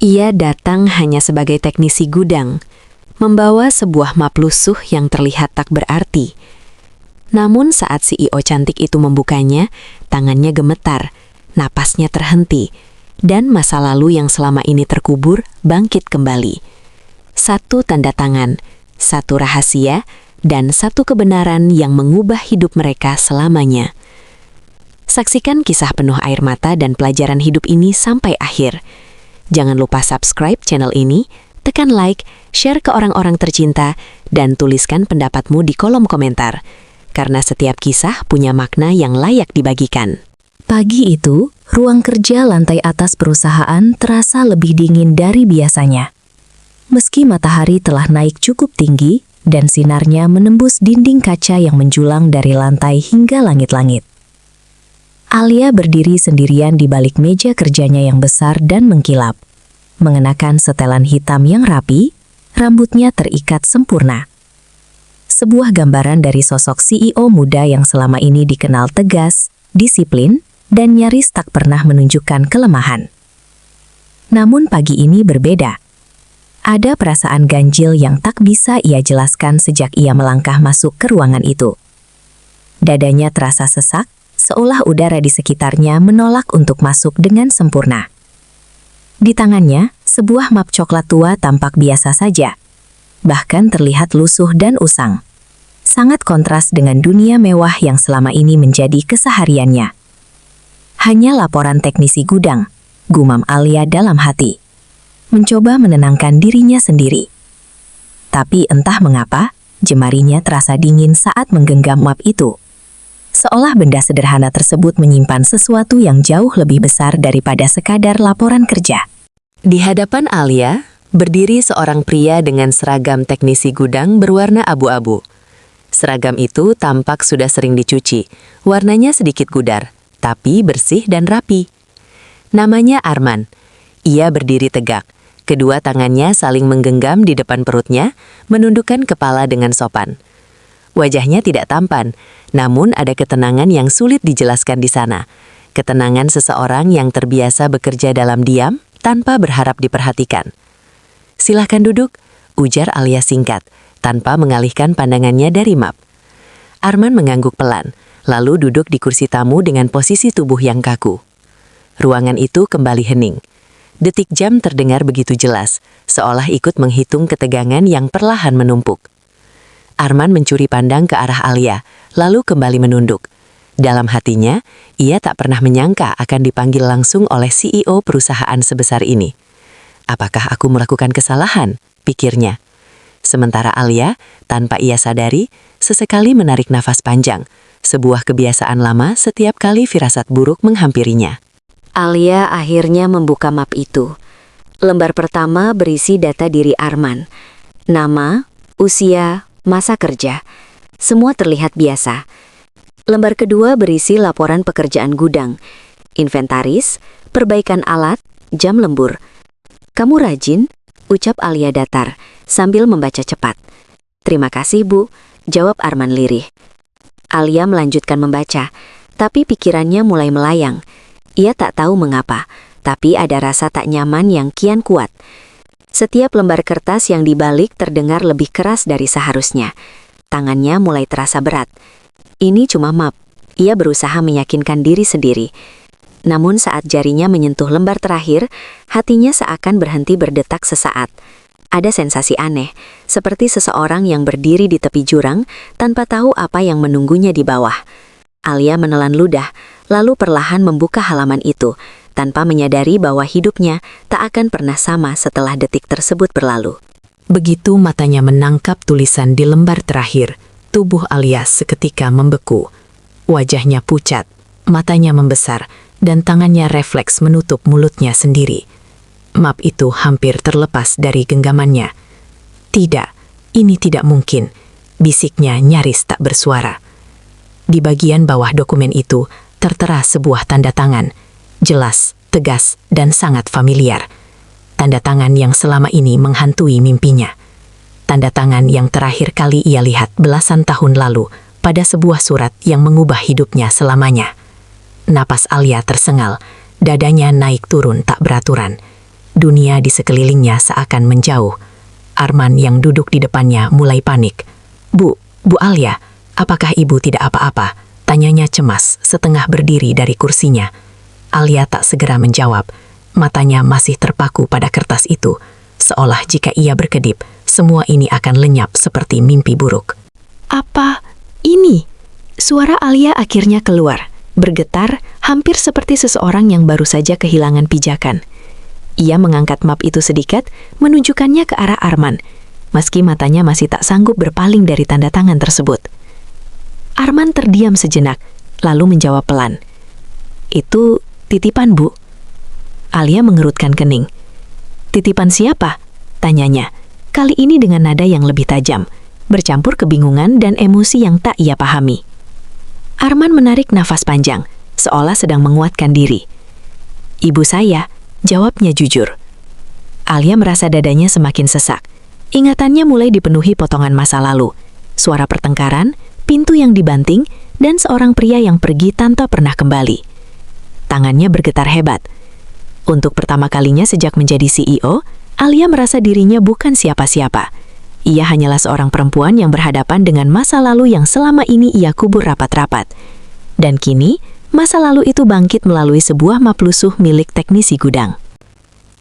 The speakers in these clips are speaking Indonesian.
Ia datang hanya sebagai teknisi gudang, membawa sebuah map lusuh yang terlihat tak berarti. Namun saat CEO cantik itu membukanya, tangannya gemetar, napasnya terhenti, dan masa lalu yang selama ini terkubur bangkit kembali. Satu tanda tangan, satu rahasia, dan satu kebenaran yang mengubah hidup mereka selamanya. Saksikan kisah penuh air mata dan pelajaran hidup ini sampai akhir. Jangan lupa subscribe channel ini, tekan like, share ke orang-orang tercinta, dan tuliskan pendapatmu di kolom komentar. Karena setiap kisah punya makna yang layak dibagikan. Pagi itu, ruang kerja lantai atas perusahaan terasa lebih dingin dari biasanya. Meski matahari telah naik cukup tinggi dan sinarnya menembus dinding kaca yang menjulang dari lantai hingga langit-langit. Alia berdiri sendirian di balik meja kerjanya yang besar dan mengkilap. Mengenakan setelan hitam yang rapi, rambutnya terikat sempurna. Sebuah gambaran dari sosok CEO muda yang selama ini dikenal tegas, disiplin, dan nyaris tak pernah menunjukkan kelemahan. Namun pagi ini berbeda. Ada perasaan ganjil yang tak bisa ia jelaskan sejak ia melangkah masuk ke ruangan itu. Dadanya terasa sesak, seolah udara di sekitarnya menolak untuk masuk dengan sempurna. Di tangannya, sebuah map coklat tua tampak biasa saja, bahkan terlihat lusuh dan usang. Sangat kontras dengan dunia mewah yang selama ini menjadi kesehariannya. Hanya laporan teknisi gudang, gumam Alia dalam hati. Mencoba menenangkan dirinya sendiri. Tapi entah mengapa, jemarinya terasa dingin saat menggenggam map itu. Seolah benda sederhana tersebut menyimpan sesuatu yang jauh lebih besar daripada sekadar laporan kerja. Di hadapan Alia, berdiri seorang pria dengan seragam teknisi gudang berwarna abu-abu. Seragam itu tampak sudah sering dicuci, warnanya sedikit gudar, tapi bersih dan rapi. Namanya Arman. Ia berdiri tegak, kedua tangannya saling menggenggam di depan perutnya, menundukkan kepala dengan sopan. Wajahnya tidak tampan, namun ada ketenangan yang sulit dijelaskan di sana. Ketenangan seseorang yang terbiasa bekerja dalam diam, tanpa berharap diperhatikan. "Silahkan duduk," ujar Alia singkat, tanpa mengalihkan pandangannya dari map. Arman mengangguk pelan, lalu duduk di kursi tamu dengan posisi tubuh yang kaku. Ruangan itu kembali hening. Detik jam terdengar begitu jelas, seolah ikut menghitung ketegangan yang perlahan menumpuk. Arman mencuri pandang ke arah Alia, lalu kembali menunduk. Dalam hatinya, ia tak pernah menyangka akan dipanggil langsung oleh CEO perusahaan sebesar ini. "Apakah aku melakukan kesalahan?" pikirnya. Sementara Alia, tanpa ia sadari, sesekali menarik nafas panjang, sebuah kebiasaan lama setiap kali firasat buruk menghampirinya. Alia akhirnya membuka map itu. Lembar pertama berisi data diri Arman. Nama, usia, masa kerja. Semua terlihat biasa. Lembar kedua berisi laporan pekerjaan gudang, inventaris, perbaikan alat, jam lembur. "Kamu rajin," ucap Alia datar, sambil membaca cepat. "Terima kasih, Bu," jawab Arman lirih. Alia melanjutkan membaca, tapi pikirannya mulai melayang. Ia tak tahu mengapa, tapi ada rasa tak nyaman yang kian kuat. Setiap lembar kertas yang dibalik terdengar lebih keras dari seharusnya. Tangannya mulai terasa berat. Ini cuma map, ia berusaha meyakinkan diri sendiri. Namun saat jarinya menyentuh lembar terakhir, hatinya seakan berhenti berdetak sesaat. Ada sensasi aneh, seperti seseorang yang berdiri di tepi jurang tanpa tahu apa yang menunggunya di bawah. Alia menelan ludah, lalu perlahan membuka halaman itu, tanpa menyadari bahwa hidupnya tak akan pernah sama setelah detik tersebut berlalu. Begitu matanya menangkap tulisan di lembar terakhir, tubuh Alia seketika membeku. Wajahnya pucat, matanya membesar, dan tangannya refleks menutup mulutnya sendiri. Map itu hampir terlepas dari genggamannya. "Tidak, ini tidak mungkin," bisiknya nyaris tak bersuara. Di bagian bawah dokumen itu tertera sebuah tanda tangan, jelas, tegas, dan sangat familiar. Tanda tangan yang selama ini menghantui mimpinya. Tanda tangan yang terakhir kali ia lihat belasan tahun lalu pada sebuah surat yang mengubah hidupnya selamanya. Napas Alia tersengal, dadanya naik turun tak beraturan. Dunia di sekelilingnya seakan menjauh. Arman yang duduk di depannya mulai panik. Bu Alia, apakah ibu tidak apa-apa?" tanyanya cemas setengah berdiri dari kursinya. Alia tak segera menjawab. Matanya masih terpaku pada kertas itu, seolah jika ia berkedip, semua ini akan lenyap seperti mimpi buruk. "Apa ini?" Suara Alia akhirnya keluar, bergetar hampir seperti seseorang yang baru saja kehilangan pijakan. Ia mengangkat map itu sedikit, menunjukkannya ke arah Arman, meski matanya masih tak sanggup berpaling dari tanda tangan tersebut. Arman terdiam sejenak, lalu menjawab pelan, "Itu titipan, Bu." Alia mengerutkan kening. "Titipan siapa?" tanyanya, kali ini dengan nada yang lebih tajam, bercampur kebingungan dan emosi yang tak ia pahami. Arman menarik nafas panjang, seolah sedang menguatkan diri. "Ibu saya," jawabnya jujur. Alia merasa dadanya semakin sesak. Ingatannya mulai dipenuhi potongan masa lalu, suara pertengkaran, pintu yang dibanting, dan seorang pria yang pergi tanpa pernah kembali. Tangannya bergetar hebat. Untuk pertama kalinya sejak menjadi CEO, Alia merasa dirinya bukan siapa-siapa. Ia hanyalah seorang perempuan yang berhadapan dengan masa lalu yang selama ini ia kubur rapat-rapat. Dan kini, masa lalu itu bangkit melalui sebuah map lusuh milik teknisi gudang.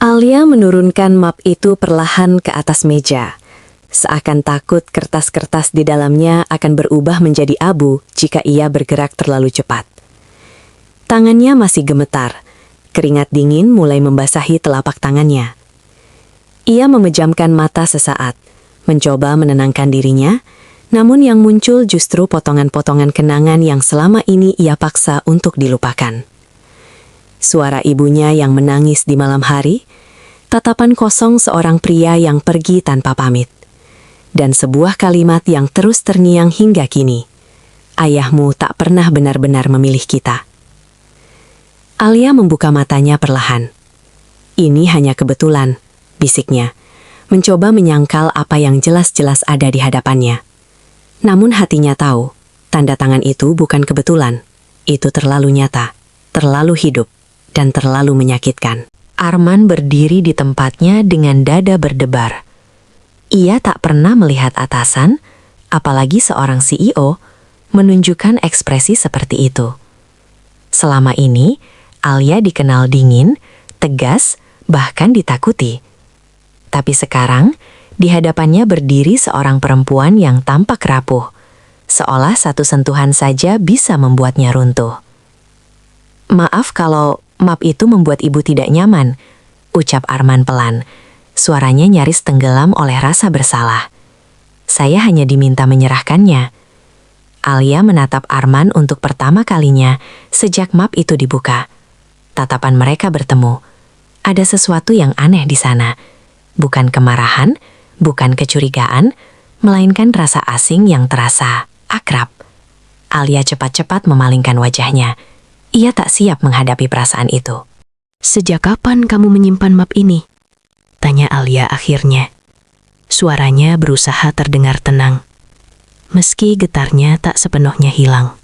Alia menurunkan map itu perlahan ke atas meja. Seakan takut kertas-kertas di dalamnya akan berubah menjadi abu jika ia bergerak terlalu cepat. Tangannya masih gemetar. Keringat dingin mulai membasahi telapak tangannya. Ia memejamkan mata sesaat, mencoba menenangkan dirinya, namun yang muncul justru potongan-potongan kenangan yang selama ini ia paksa untuk dilupakan. Suara ibunya yang menangis di malam hari, tatapan kosong seorang pria yang pergi tanpa pamit, dan sebuah kalimat yang terus terngiang hingga kini, "Ayahmu tak pernah benar-benar memilih kita." Alia membuka matanya perlahan. "Ini hanya kebetulan," bisiknya, mencoba menyangkal apa yang jelas-jelas ada di hadapannya. Namun hatinya tahu, tanda tangan itu bukan kebetulan. Itu terlalu nyata, terlalu hidup, dan terlalu menyakitkan. Arman berdiri di tempatnya dengan dada berdebar. Ia tak pernah melihat atasan, apalagi seorang CEO, menunjukkan ekspresi seperti itu. Selama ini, Alia dikenal dingin, tegas, bahkan ditakuti. Tapi sekarang, di hadapannya berdiri seorang perempuan yang tampak rapuh, seolah satu sentuhan saja bisa membuatnya runtuh. "Maaf kalau map itu membuat ibu tidak nyaman," ucap Arman pelan. Suaranya nyaris tenggelam oleh rasa bersalah. "Saya hanya diminta menyerahkannya." Alia menatap Arman untuk pertama kalinya sejak map itu dibuka. Tatapan mereka bertemu. Ada sesuatu yang aneh di sana. Bukan kemarahan, bukan kecurigaan, melainkan rasa asing yang terasa akrab. Alia cepat-cepat memalingkan wajahnya. Ia tak siap menghadapi perasaan itu. "Sejak kapan kamu menyimpan map ini?" tanya Alia akhirnya. Suaranya berusaha terdengar tenang, meski getarnya tak sepenuhnya hilang.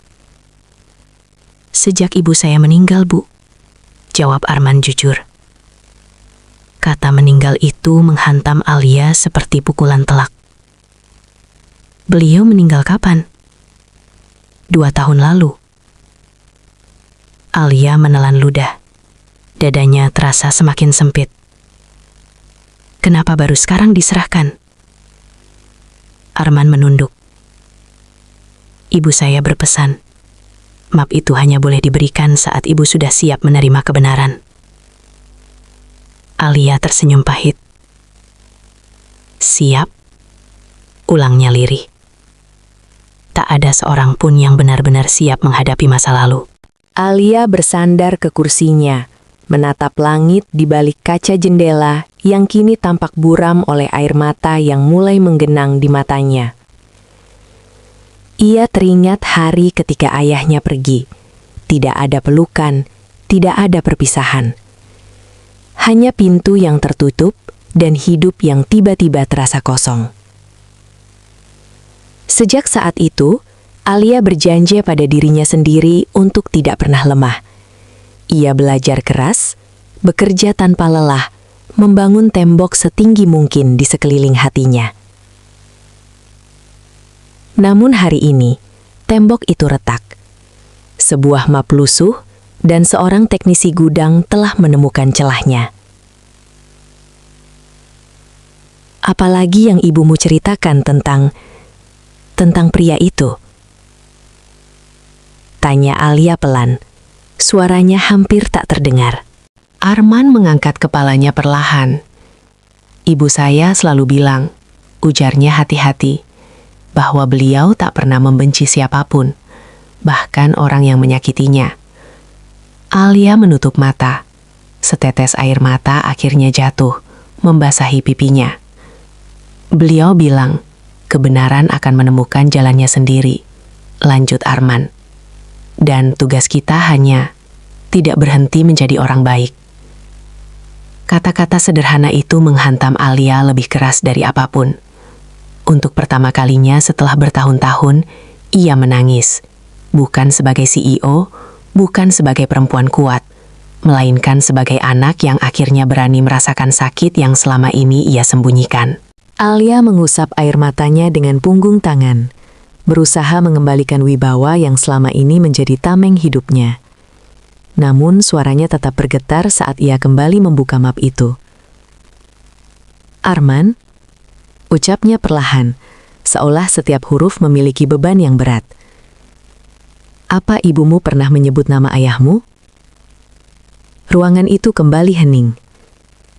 "Sejak ibu saya meninggal, Bu," jawab Arman jujur. Kata meninggal itu menghantam Alia seperti pukulan telak. "Beliau meninggal kapan?" 2 tahun lalu. Alia menelan ludah. Dadanya terasa semakin sempit. "Kenapa baru sekarang diserahkan?" Arman menunduk. "Ibu saya berpesan, map itu hanya boleh diberikan saat ibu sudah siap menerima kebenaran." Alia tersenyum pahit. "Siap?" ulangnya lirih. Tak ada seorang pun yang benar-benar siap menghadapi masa lalu. Alia bersandar ke kursinya, menatap langit di balik kaca jendela yang kini tampak buram oleh air mata yang mulai menggenang di matanya. Ia teringat hari ketika ayahnya pergi. Tidak ada pelukan, tidak ada perpisahan. Hanya pintu yang tertutup dan hidup yang tiba-tiba terasa kosong. Sejak saat itu, Alia berjanji pada dirinya sendiri untuk tidak pernah lemah. Ia belajar keras, bekerja tanpa lelah, membangun tembok setinggi mungkin di sekeliling hatinya. Namun hari ini, tembok itu retak. Sebuah map lusuh dan seorang teknisi gudang telah menemukan celahnya. Apalagi yang ibumu ceritakan tentang pria itu? Tanya Alia pelan. Suaranya hampir tak terdengar. Arman mengangkat kepalanya perlahan. Ibu saya selalu bilang, ujarnya hati-hati, bahwa beliau tak pernah membenci siapapun, bahkan orang yang menyakitinya. Alia menutup mata. Setetes air mata akhirnya jatuh, membasahi pipinya. Beliau bilang, kebenaran akan menemukan jalannya sendiri, lanjut Arman. Dan tugas kita hanya tidak berhenti menjadi orang baik. Kata-kata sederhana itu menghantam Alia lebih keras dari apapun. Untuk pertama kalinya setelah bertahun-tahun, ia menangis. Bukan sebagai CEO, bukan sebagai perempuan kuat, melainkan sebagai anak yang akhirnya berani merasakan sakit yang selama ini ia sembunyikan. Alia mengusap air matanya dengan punggung tangan, berusaha mengembalikan wibawa yang selama ini menjadi tameng hidupnya. Namun suaranya tetap bergetar saat ia kembali membuka map itu. Arman, ucapnya perlahan, seolah setiap huruf memiliki beban yang berat. Apa ibumu pernah menyebut nama ayahmu? Ruangan itu kembali hening.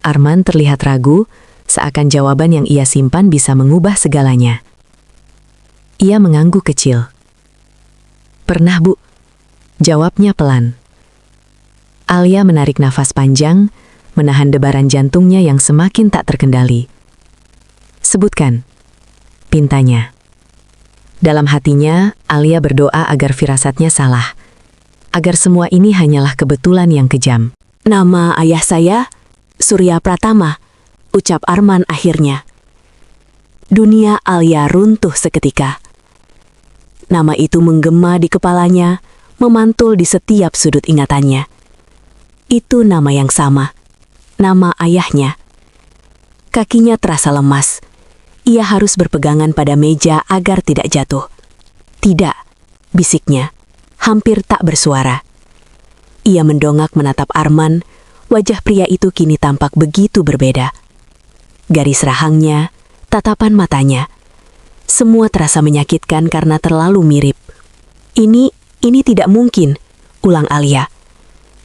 Arman terlihat ragu, seakan jawaban yang ia simpan bisa mengubah segalanya. Ia mengangguk kecil. Pernah, Bu. Jawabnya pelan. Alia menarik nafas panjang, menahan debaran jantungnya yang semakin tak terkendali. Sebutkan, pintanya. Dalam hatinya, Alia berdoa agar firasatnya salah, agar semua ini hanyalah kebetulan yang kejam. Nama ayah saya, Surya Pratama, ucap Arman akhirnya. Dunia Alia runtuh seketika. Nama itu menggema di kepalanya, memantul di setiap sudut ingatannya. Itu nama yang sama, nama ayahnya. Kakinya terasa lemas. Ia harus berpegangan pada meja agar tidak jatuh. Tidak, bisiknya, hampir tak bersuara. Ia mendongak menatap Arman, wajah pria itu kini tampak begitu berbeda. Garis rahangnya, tatapan matanya, semua terasa menyakitkan karena terlalu mirip. Ini tidak mungkin, ulang Alia.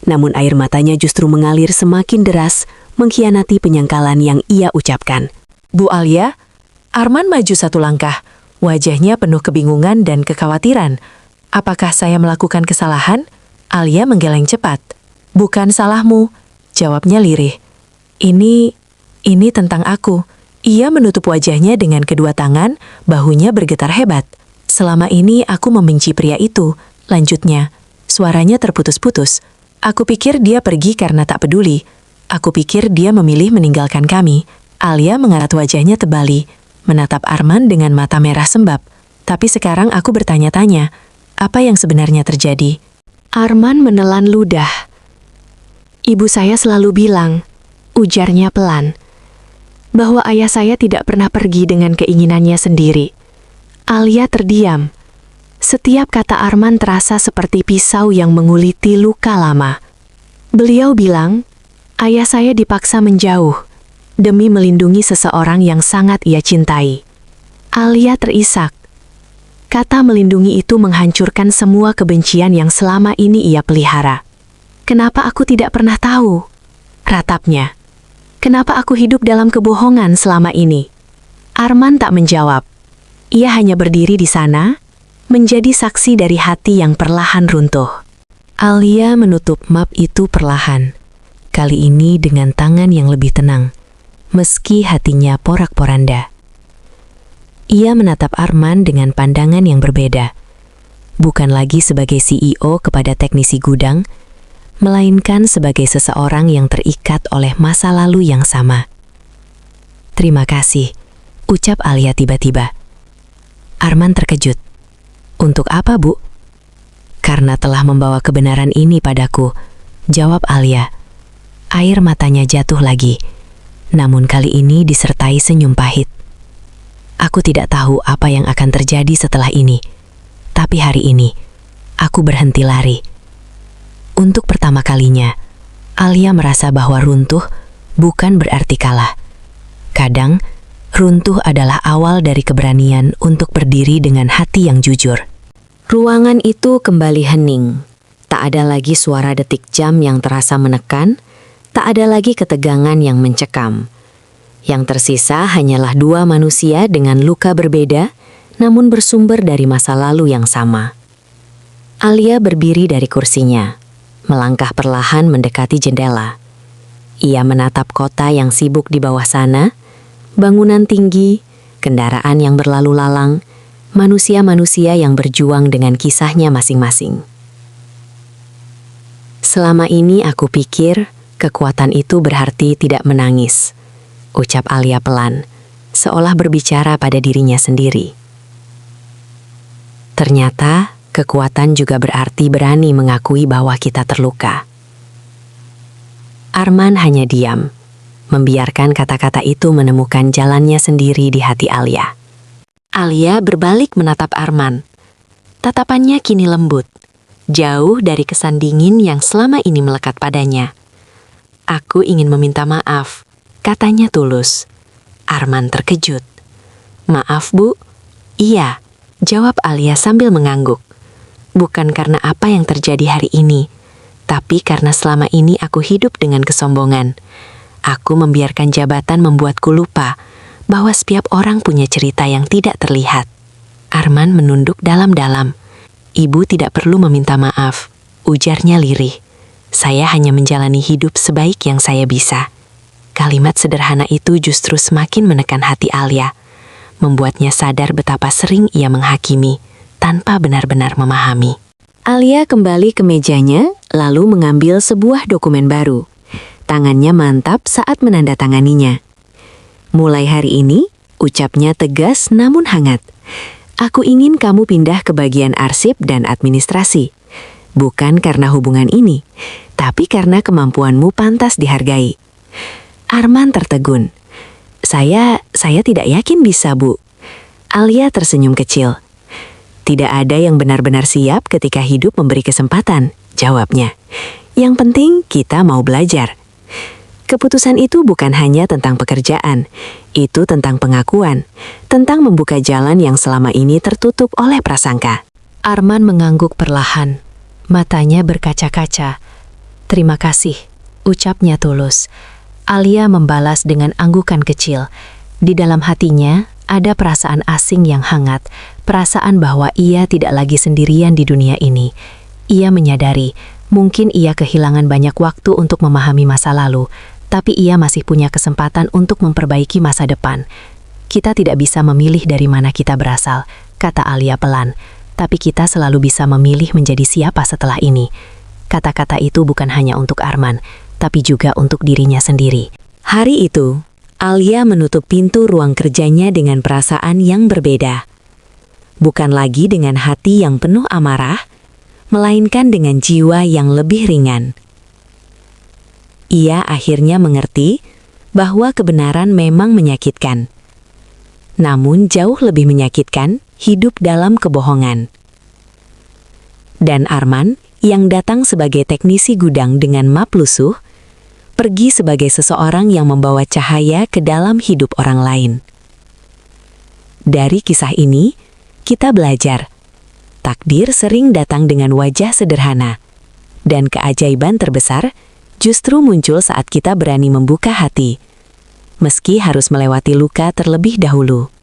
Namun air matanya justru mengalir semakin deras, mengkhianati penyangkalan yang ia ucapkan. Bu Alia, Arman maju satu langkah, wajahnya penuh kebingungan dan kekhawatiran. Apakah saya melakukan kesalahan? Alia menggeleng cepat. Bukan salahmu, jawabnya lirih. Ini tentang aku. Ia menutup wajahnya dengan kedua tangan, bahunya bergetar hebat. Selama ini aku membenci pria itu, lanjutnya. Suaranya terputus-putus. Aku pikir dia pergi karena tak peduli. Aku pikir dia memilih meninggalkan kami. Alia mengarat wajahnya tebali, menatap Arman dengan mata merah sembab. Tapi sekarang aku bertanya-tanya, apa yang sebenarnya terjadi? Arman menelan ludah. Ibu saya selalu bilang, ujarnya pelan, bahwa ayah saya tidak pernah pergi dengan keinginannya sendiri. Alia terdiam. Setiap kata Arman terasa seperti pisau yang menguliti luka lama. Beliau bilang, ayah saya dipaksa menjauh demi melindungi seseorang yang sangat ia cintai. Alia terisak. Kata melindungi itu menghancurkan semua kebencian yang selama ini ia pelihara. Kenapa aku tidak pernah tahu? Ratapnya. Kenapa aku hidup dalam kebohongan selama ini? Arman tak menjawab. Ia hanya berdiri di sana, menjadi saksi dari hati yang perlahan runtuh. Alia menutup map itu perlahan, kali ini dengan tangan yang lebih tenang, meski hatinya porak-poranda. Ia menatap Arman dengan pandangan yang berbeda, bukan lagi sebagai CEO kepada teknisi gudang, melainkan sebagai seseorang yang terikat oleh masa lalu yang sama. Terima kasih, ucap Alia tiba-tiba. Arman terkejut. Untuk apa, Bu? Karena telah membawa kebenaran ini padaku, jawab Alia. Air matanya jatuh lagi, namun kali ini disertai senyum pahit. Aku tidak tahu apa yang akan terjadi setelah ini, tapi hari ini aku berhenti lari. Untuk pertama kalinya, Alia merasa bahwa runtuh bukan berarti kalah. Kadang, runtuh adalah awal dari keberanian untuk berdiri dengan hati yang jujur. Ruangan itu kembali hening. Tak ada lagi suara detik jam yang terasa menekan, tak ada lagi ketegangan yang mencekam. Yang tersisa hanyalah dua manusia dengan luka berbeda, namun bersumber dari masa lalu yang sama. Alia berdiri dari kursinya, melangkah perlahan mendekati jendela. Ia menatap kota yang sibuk di bawah sana, bangunan tinggi, kendaraan yang berlalu lalang, manusia-manusia yang berjuang dengan kisahnya masing-masing. Selama ini aku pikir kekuatan itu berarti tidak menangis, ucap Alia pelan, seolah berbicara pada dirinya sendiri. Ternyata, kekuatan juga berarti berani mengakui bahwa kita terluka. Arman hanya diam, membiarkan kata-kata itu menemukan jalannya sendiri di hati Alia. Alia berbalik menatap Arman. Tatapannya kini lembut, jauh dari kesan dingin yang selama ini melekat padanya. Aku ingin meminta maaf, katanya tulus. Arman terkejut. Maaf, Bu? Iya, jawab Alia sambil mengangguk. Bukan karena apa yang terjadi hari ini, tapi karena selama ini aku hidup dengan kesombongan. Aku membiarkan jabatan membuatku lupa bahwa setiap orang punya cerita yang tidak terlihat. Arman menunduk dalam-dalam. Ibu tidak perlu meminta maaf, ujarnya lirih. Saya hanya menjalani hidup sebaik yang saya bisa. Kalimat sederhana itu justru semakin menekan hati Alia, membuatnya sadar betapa sering ia menghakimi tanpa benar-benar memahami. Alia kembali ke mejanya, lalu mengambil sebuah dokumen baru. Tangannya mantap saat menandatanganinya. Mulai hari ini, ucapnya tegas namun hangat. Aku ingin kamu pindah ke bagian arsip dan administrasi. Bukan karena hubungan ini, tapi karena kemampuanmu pantas dihargai. Arman tertegun. Saya tidak yakin bisa, Bu. Alia tersenyum kecil. Tidak ada yang benar-benar siap ketika hidup memberi kesempatan, jawabnya. Yang penting kita mau belajar. Keputusan itu bukan hanya tentang pekerjaan, itu tentang pengakuan, tentang membuka jalan yang selama ini tertutup oleh prasangka. Arman mengangguk perlahan, matanya berkaca-kaca. Terima kasih, ucapnya tulus. Alia membalas dengan anggukan kecil. Di dalam hatinya ada perasaan asing yang hangat, perasaan bahwa ia tidak lagi sendirian di dunia ini. Ia menyadari, mungkin ia kehilangan banyak waktu untuk memahami masa lalu, tapi ia masih punya kesempatan untuk memperbaiki masa depan. Kita tidak bisa memilih dari mana kita berasal, kata Alia pelan, tapi kita selalu bisa memilih menjadi siapa setelah ini. Kata-kata itu bukan hanya untuk Arman, tapi juga untuk dirinya sendiri. Hari itu, Alia menutup pintu ruang kerjanya dengan perasaan yang berbeda. Bukan lagi dengan hati yang penuh amarah, melainkan dengan jiwa yang lebih ringan. Ia akhirnya mengerti bahwa kebenaran memang menyakitkan. Namun jauh lebih menyakitkan hidup dalam kebohongan. Dan Arman, yang datang sebagai teknisi gudang dengan map lusuh, pergi sebagai seseorang yang membawa cahaya ke dalam hidup orang lain. Dari kisah ini, kita belajar, takdir sering datang dengan wajah sederhana, dan keajaiban terbesar justru muncul saat kita berani membuka hati, meski harus melewati luka terlebih dahulu.